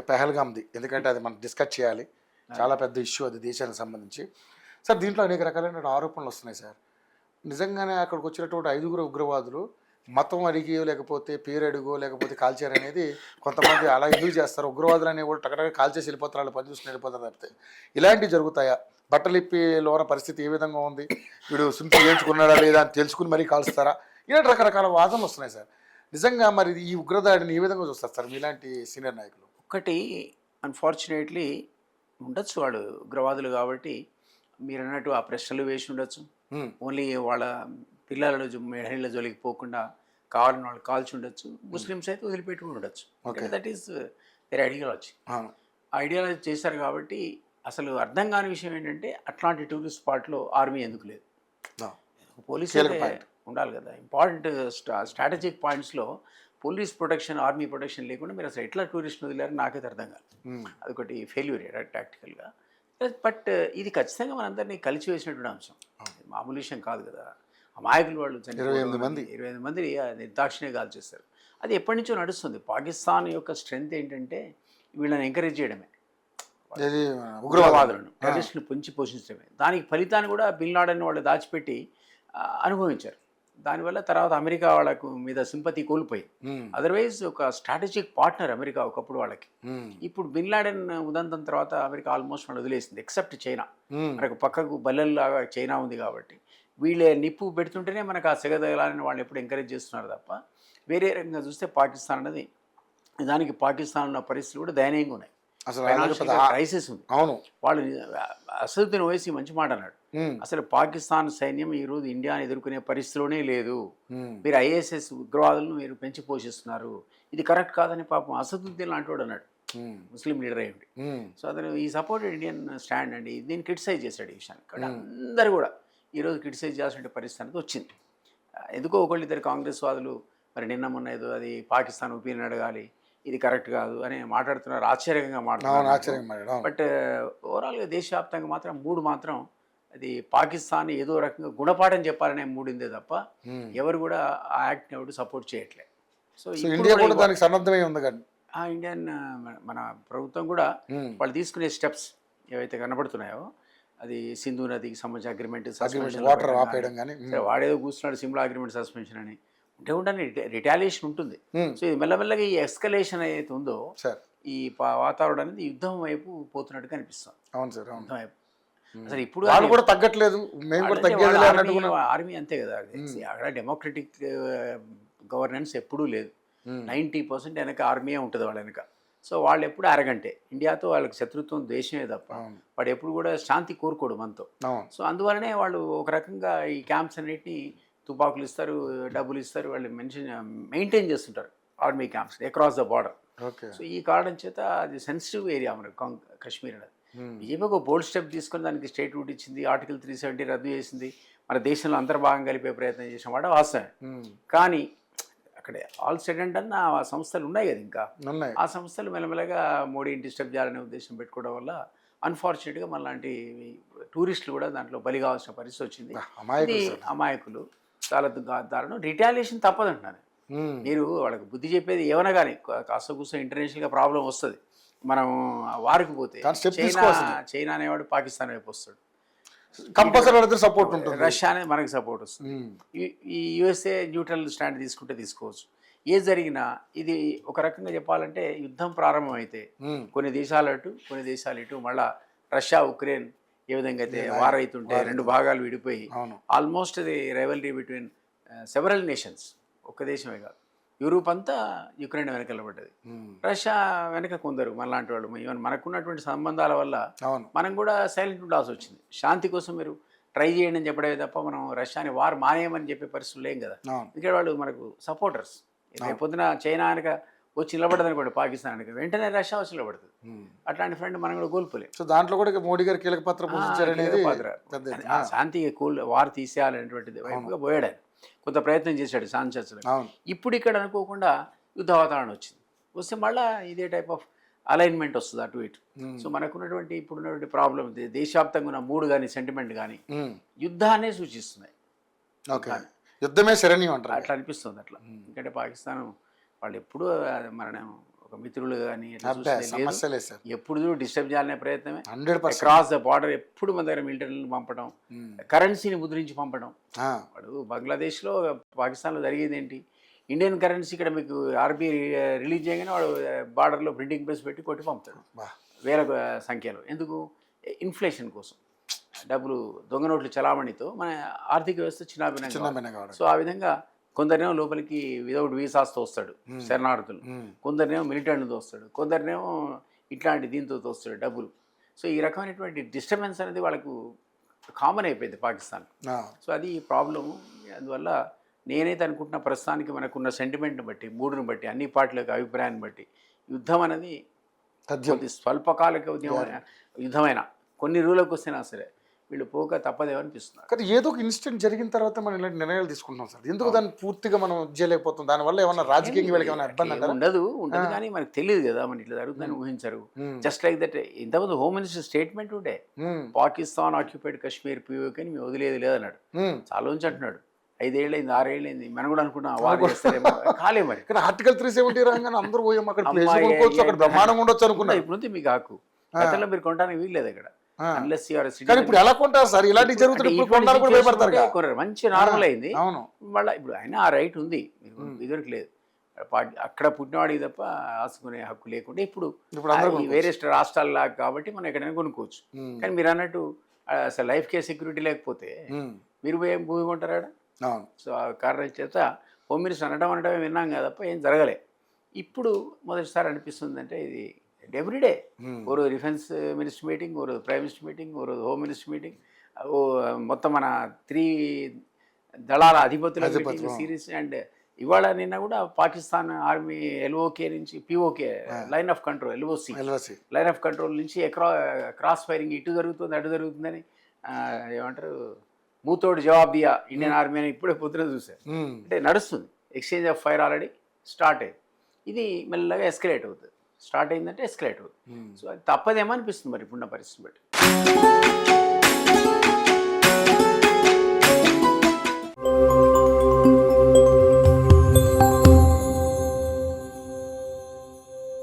పెహల్గామ్ది, ఎందుకంటే అది మనం డిస్కస్ చేయాలి. చాలా పెద్ద ఇష్యూ అది దేశానికి సంబంధించి. సార్ దీంట్లో అనేక రకాలైన ఆరోపణలు వస్తున్నాయి సార్. నిజంగానే అక్కడికి వచ్చినటువంటి 5గురు ఉగ్రవాదులు మతం అడిగి లేకపోతే పేరు అడుగో లేకపోతే కాల్చారు అనేది కొంతమంది అలా ఎందుకు చేస్తారు? ఉగ్రవాదులు అనేవాళ్ళు టకటక కాల్చేసి వెళ్ళిపోతారు, వాళ్ళు పని చూసుకుని వెళ్ళిపోతారు తప్పితే ఇలాంటివి జరుగుతాయా? బట్టలిప్పి లోన పరిస్థితి ఏ విధంగా ఉంది, వీడు సింపుల్ చేయించుకున్నాడా లేదా అని తెలుసుకుని మరీ కాల్స్తారా? ఇలాంటి రకరకాల వాదనలు వస్తున్నాయి సార్. నిజంగా మరి ఈ ఉగ్రదాడిని ఏ విధంగా చూస్తారు సార్ మీలాంటి సీనియర్ నాయకులు? ఒకటి అన్ఫార్చునేట్లీ ఉండొచ్చు, వాడు ఉగ్రవాదులు కాబట్టి మీరు అన్నట్టు ఆ ప్రశ్నలు వేసి ఉండొచ్చు. ఓన్లీ వాళ్ళ పిల్లల మహిళల జోలికి పోకుండా కావాలని వాళ్ళు కాల్చి ఉండొచ్చు. ముస్లిమ్స్ అయితే వదిలిపెట్టి ఉండొచ్చు. దట్ ఈస్ వేరే ఐడియాలజీ. ఐడియాలజీ చేశారు కాబట్టి అసలు అర్థం కాని విషయం ఏంటంటే అట్లాంటి టూరిస్ట్ స్పాట్లో ఆర్మీ ఎందుకు లేదు? పోలీసు ఉండాలి కదా. ఇంపార్టెంట్ స్ట్రాటజిక్ పాయింట్స్లో పోలీస్ ప్రొటెక్షన్, ఆర్మీ ప్రొటెక్షన్ లేకుండా మీరు అసలు ఎట్లా టూరిస్ట్ని వదిలేరు నాకైతే అర్థం కాదు. అదొకటి ఫెయిల్యూర్ టాక్టికల్గా. బట్ ఇది ఖచ్చితంగా మనందరినీ కలిసి వేసినటువంటి అంశం, మామూలు విషయం కాదు కదా. అమాయకులు వాళ్ళు 28 మంది నిర్దాక్షిణ్యంగా కాల్చేస్తారు. అది ఎప్పటి నుంచో నడుస్తుంది. పాకిస్తాన్ యొక్క స్ట్రెంగ్త్ ఏంటంటే వీళ్ళని ఎంకరేజ్ చేయడమే, ఉగ్రవాదులను టెర్రరిస్టులను పొంచి పోషించడమే. దానికి ఫలితాన్ని కూడా బిన్ లాడెన్ వాళ్ళు దాచిపెట్టి అనుభవించారు. దానివల్ల తర్వాత అమెరికా వాళ్ళకు మీద సింపతి కోల్పోయి, అదర్వైజ్ ఒక స్ట్రాటజిక్ పార్ట్నర్ అమెరికా ఒకప్పుడు వాళ్ళకి. ఇప్పుడు బిన్ లాడెన్ ఉదంతం తర్వాత అమెరికా ఆల్మోస్ట్ వాళ్ళు వదిలేసింది, ఎక్సెప్ట్ చైనా. మనకు పక్కకు బల్లెల్లాగా చైనా ఉంది కాబట్టి వీళ్ళే నిప్పు పెడుతుంటేనే మనకు ఆ సెగదగలాలని వాళ్ళు ఎప్పుడు ఎంకరేజ్ చేస్తున్నారు తప్ప వేరే రకంగా చూస్తే పాకిస్తాన్ అనేది, దానికి పాకిస్తాన్ ఉన్న పరిస్థితులు కూడా దయనీయంగా ఉన్నాయి. అసలు క్రైసిస్ ఉంది. అవును, వాళ్ళు అసదుద్దీన్ ఓవైసీ మంచి మాట అన్నాడు, అసలు పాకిస్తాన్ సైన్యం ఈరోజు ఇండియాని ఎదుర్కొనే పరిస్థితిలోనే లేదు, మీరు ఐఎస్ఎస్ ఉగ్రవాదులను మీరు పెంచి పోషిస్తున్నారు, ఇది కరెక్ట్ కాదని పాపం అసదుద్దీన్ లాంటి వాడు అన్నాడు, ముస్లిం లీడర్ అయ్యండి. సో అతను ఈ సపోర్టెడ్ ఇండియన్ స్టాండ్ అండి, దీన్ని క్రిటిసైజ్ చేశాడు ఈ విషయాన్ని. కానీ అందరూ కూడా ఈరోజు క్రిటిసైజ్ చేయాల్సిన పరిస్థితి అనేది వచ్చింది. ఎందుకో ఒకళ్ళిద్దరు కాంగ్రెస్ వాదులు మరి నిన్న మొన్న ఏదో అది పాకిస్తాన్ ఒపీనియన్ అడగాలి, ఇది కరెక్ట్ కాదు అని మాట్లాడుతున్నారు, ఆశ్చర్యంగా మాట్లాడుతున్నారు. బట్ ఓవరాల్గా దేశవ్యాప్తంగా మాత్రం మాత్రం అది పాకిస్తాన్ ఏదో రకంగా గుణపాఠం చెప్పాలనే మూడిందే తప్ప ఎవరు కూడా ఆ యాక్ట్ని ఎవరు సపోర్ట్ చేయట్లేదు. సో ఇండియా కూడా దానికి సన్నద్ధమై ఉంది కానీ ఇండియన్ మన ప్రభుత్వం కూడా వాళ్ళు తీసుకునే స్టెప్స్ ఏవైతే కనబడుతున్నాయో, అది సింధు నదికి సంబంధించిన అగ్రిమెంట్ సస్పెన్షన్, వాటర్ ఆపేయడం కానీ, వాడేదో కూర్చున్నాడు సిమ్లా అగ్రిమెంట్ సస్పెన్షన్ అని ఉంటే రిటాలియేషన్ ఉంటుంది. సో ఇది మెల్లమెల్లగా ఈ ఎస్కలేషన్ ఏదైతే ఉందో ఈ వాతావరణం అనేది యుద్ధం వైపు పోతున్నట్టు కనిపిస్తుంది. అవును సార్, యుద్ధం వైపు అసలు ఇప్పుడు కూడా తగ్గట్లేదు, ఆర్మీ అంతే కదా. అక్కడ డెమోక్రటిక్ గవర్నెన్స్ ఎప్పుడూ లేదు. 90% వెనక ఆర్మీయే ఉంటుంది వాళ్ళ వెనక. సో వాళ్ళు ఎప్పుడు అరగంటే ఇండియాతో వాళ్ళకి శత్రుత్వం ద్వేషమే తప్ప వాడు ఎప్పుడు కూడా శాంతి కోరుకోడు మనతో. సో అందువల్లనే వాళ్ళు ఒక రకంగా ఈ క్యాంప్స్ అన్నిటిని తుపాకులు ఇస్తారు, డబ్బులు ఇస్తారు, వాళ్ళు మెయింటైన్ చేస్తుంటారు army camps across the border. So ఈ కారణం చేత అది సెన్సిటివ్ ఏరియా మనకు కాశ్మీర్ అనేది. బీజేపీ ఒక బోల్డ్ స్టెప్ తీసుకొని దానికి స్టేట్ రూట్ ఇచ్చింది, ఆర్టికల్ 370 రద్దు చేసింది, మన దేశంలో అంతర్భాగం కలిపే ప్రయత్నం చేసిన వాడు వాస్తవం. కానీ అక్కడ ఆల్ సెడ్ అండ్ డన్ ఆ సంస్థలు ఉన్నాయి కదా, ఇంకా ఆ సంస్థలు మెల్లమెల్లగా మోడీని డిస్టర్బ్ చేయాలనే ఉద్దేశం పెట్టుకోవడం వల్ల అన్ఫార్చునేట్గా మనలాంటి టూరిస్టులు కూడా దాంట్లో బలి కావాల్సిన పరిస్థితి వచ్చింది. అమాయకులు చాలా దారుణం. రిటాలియేషన్ తప్పదంటున్నాను. మీరు వాళ్ళకి బుద్ధి చెప్పేది ఏమన్నా కానీ కాస్త కూర్చో ఇంటర్నేషనల్గా ప్రాబ్లం వస్తుంది. మనం వారికి పోతే చైనా అనేవాడు పాకిస్తాన్ వైపు వస్తాడు, కంపల్సరీ సపోర్ట్ ఉంటుంది, రష్యా అనేది మనకి సపోర్ట్ వస్తుంది, ఈ యుఎస్ఏ న్యూట్రల్ స్టాండ్ తీసుకుంటే తీసుకోవచ్చు. ఏది జరిగినా ఇది ఒక రకంగా చెప్పాలంటే యుద్ధం ప్రారంభమైతే కొన్ని దేశాలు అటు కొన్ని దేశాలు ఇటు, మళ్ళా రష్యా ఉక్రెయిన్ ఏ విధంగా అయితే వార్ అవుతుంటే రెండు భాగాలు విడిపోయి ఆల్మోస్ట్ అది రైవల్రీ బిట్వీన్ సెవరల్ నేషన్స్, ఒక్క దేశమే కాదు, యూరోప్ అంతా యుక్రెయిన్ వెనక నిలబడ్డది, రష్యా వెనక కొందరు మనలాంటి వాళ్ళు. ఈవెన్ మనకున్నటువంటి సంబంధాల వల్ల మనం కూడా సైలెంట్ ఉండాల్సి వచ్చింది. శాంతి కోసం మీరు ట్రై చేయండి అని చెప్పడమే తప్ప మనం రష్యాని వార్ మానేయమని చెప్పే పరిస్థితులు లేం కదా. ఎందుకంటే వాళ్ళు మనకు సపోర్టర్స్. రేపొద్దున చైనా వెనక వచ్చి నిలబడదు అనుకోండి, పాకిస్తాన్ వెనక వెంటనే రష్యా వచ్చి నిలబడుతుంది. అట్లాంటి ఫ్రెండ్ మనం కూడా కోల్పోలేం. సో దాంట్లో కూడా మోడీ గారు కీలక పాత్ర శాంతి వార్ తీసేయాలనేటువంటిది వైపుగా పోయాడు ఆయన. కొంత ప్రయత్నం చేశాడు శాంతి చర్చలు. ఇప్పుడు ఇక్కడ అనుకోకుండా యుద్ధ వాతావరణం వచ్చింది. వస్తే మళ్ళీ ఇదే టైప్ ఆఫ్ అలైన్మెంట్ వస్తుంది అటు ఇటు. సో మనకున్నటువంటి ఇప్పుడున్నటువంటి ప్రాబ్లం దేశవ్యాప్తంగా ఉన్న మూడు కానీ సెంటిమెంట్ కానీ యుద్ధాన్నే సూచిస్తున్నాయి. యుద్ధమే శరణ్యం అంటారు, అట్లా అనిపిస్తుంది అట్లా. ఎందుకంటే పాకిస్తాన్ వాళ్ళు ఎప్పుడూ మన ఒక ఒక మిత్రులు కానీ అబ్బే సమస్య లేదు సార్, ఎప్పుడు డిస్టర్బ్ చేయాలనే ప్రయత్నమే. 100%. క్రాస్ ద బార్డర్ ఎప్పుడు మన దగ్గర మిలిటరీలను పంపడం, కరెన్సీని ముద్రించి పంపడం. వాడు బంగ్లాదేశ్లో పాకిస్తాన్లో జరిగేది ఏంటి, ఇండియన్ కరెన్సీ ఇక్కడ మీకు ఆర్బీఐ రిలీజ్ చేయగానే వాడు బార్డర్లో ప్రింటింగ్ ప్రెస్ పెట్టి కొట్టి పంపుతాడు వేల సంఖ్యలో. ఎందుకు? ఇన్ఫ్లేషన్ కోసం. డబ్బులు దొంగ నోట్లు చలామణితో మన ఆర్థిక వ్యవస్థ చిన్నాభిన్నంగా. సో ఆ విధంగా కొందరినేమో లోపలికి వితౌట్ వీసాస్తో వస్తాడు శరణార్థులు, కొందరినేమో మిలిటరీలతో వస్తాడు, కొందరినేమో ఇట్లాంటి దీంతో తోస్తాడు డబ్బులు. సో ఈ రకమైనటువంటి డిస్టర్బెన్స్ అనేది వాళ్ళకు కామన్ అయిపోయింది పాకిస్తాన్. సో అది ప్రాబ్లము. అందువల్ల నేనైతే అనుకుంటున్న ప్రస్తుతానికి మనకున్న సెంటిమెంట్ని బట్టి, మూడుని బట్టి, అన్ని పార్టీల యొక్క అభిప్రాయాన్ని బట్టి యుద్ధం అనేది స్వల్పకాలిక యుద్ధమైన కొన్ని రోజులకు వస్తేనా సరే వీళ్ళు పోక తప్పదేమనిపిస్తున్నారు. కానీ ఏదో ఒక ఇన్సిడెంట్ జరిగిన తర్వాత మనం ఇలాంటి నిర్ణయాలు తీసుకుంటాం సార్. ఎందుకు దాన్ని పూర్తిగా మనం చేయలేకపోతాం? దానివల్ల ఏమన్నా రాజకీయంగా వీళ్ళకి ఏమైనా ఇబ్బంది అంటారా? ఉండదు కానీ మనకు తెలియదు కదా, మన ఇట్లా జరుగుతుందని ఊహించరు. జస్ట్ లైక్ దట్ ఇంతకుముందు హోమ్ మినిస్టర్ స్టేట్మెంట్ ఉంటే పాకిస్తాన్ ఆక్యుపైడ్ కాశ్మీర్ పిఓకే అని మేము వదిలేదు లేదన్నాడు. చాలా నుంచి అంటున్నాడు. 5 ఏళ్ళైంది 6 ఏళ్ళైంది మనం కూడా అనుకున్నాం వారు చేస్తారేమో, కాలే మరి. కానీ ఆర్టికల్ 370 రాగానే అందరూ పోయాం అక్కడ బ్రహ్మాండంగా ఉండొచ్చు అనుకున్నా. ఇప్పుడు మీకు హక్కు, గతంలో మీరు కొనడానికి వీల్లేదు అక్కడ. అన్లెస్ యూఆర్ కానీ ఇప్పుడు ఎలా కొంటారు సార్? ఇలాంటి జరుగుతుంది మంచి నార్మల్ అయింది. మళ్ళీ ఇప్పుడు అయినా ఆ రైట్ ఉంది, ఇదివరకు లేదు. అక్కడ పుట్టినవాడికి తప్ప ఆసుకునే హక్కు లేకుండా ఇప్పుడు వేరే రాష్ట్రాల్లో కాబట్టి మనం ఎక్కడైనా కొనుక్కోవచ్చు. కానీ మీరు అన్నట్టు అసలు లైఫ్కే సెక్యూరిటీ లేకపోతే మీరు పోయి ఏం భూమి కొంటారా? సో ఆ కారణం చేత హోమ్ మినిస్టర్ అనడమే విన్నాం కదా తప్ప ఏం జరగలే. ఇప్పుడు మొదటిసారి అనిపిస్తుంది అంటే ఇది ఎవ్రీడే ఓ రోజు డిఫెన్స్ మినిస్టర్ మీటింగ్, ఓ రోజు ప్రైమ్ మినిస్టర్ మీటింగ్, ఓ రోజు హోమ్ మినిస్టర్ మీటింగ్, ఓ మొత్తం మన 3 దళాల అధిపతుల మీటింగ్ సిరీస్. అండ్ ఇవాళ నిన్న కూడా పాకిస్తాన్ ఆర్మీ ఎల్ఓకే నుంచి PoK line of control LOC line of control నుంచి క్రాస్ ఫైరింగ్ ఇటు జరుగుతుంది అటు జరుగుతుందని ఏమంటారు మూతోడు జవాబు దియా ఇండియన్ ఆర్మీ అని ఇప్పుడే పొద్దున చూశారు. అంటే నడుస్తుంది, exchange of fire already start అయింది. ఇది మెల్లగా ఎస్కలేట్ అవుతుంది. స్టార్ట్ అయిందంటే ఎస్కలేట్ అవుతుంది. సో అది తప్పదేమో అనిపిస్తుంది మరి ఇప్పుడున్న పరిస్థితి బట్టి.